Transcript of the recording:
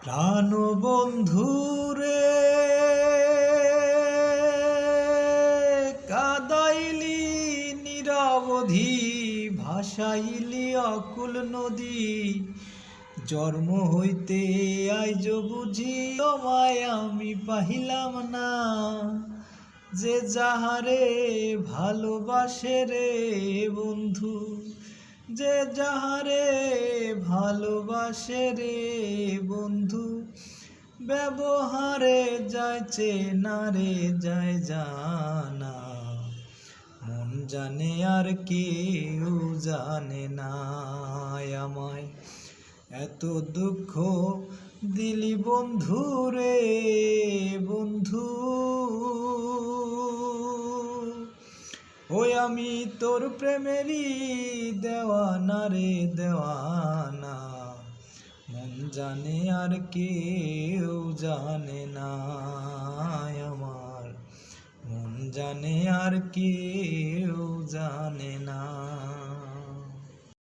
প্রাণ বন্ধুরে কাদাইলি নিরবধি, ভাসাইলি অকুল নদী। জন্ম হইতে আইজ বুঝি তোমায় আমি পাহিলাম না। যে যাহারে ভালোবাসে রে বন্ধু, যে যাহারে ভালোবাসে রে বন্ধু, ব্যবহারে যাইছে না রে যায় জানা। মন জানে আর কেউ জানে না। আমায় এত দুঃখ দিলি বন্ধু রে বন্ধু, ওই আমি তোর প্রেমেরই দেওয়ানা রে দেওয়ানা। মন জানে আর কেউ জানে না আমার, মন জানে আর কেউ জানে না।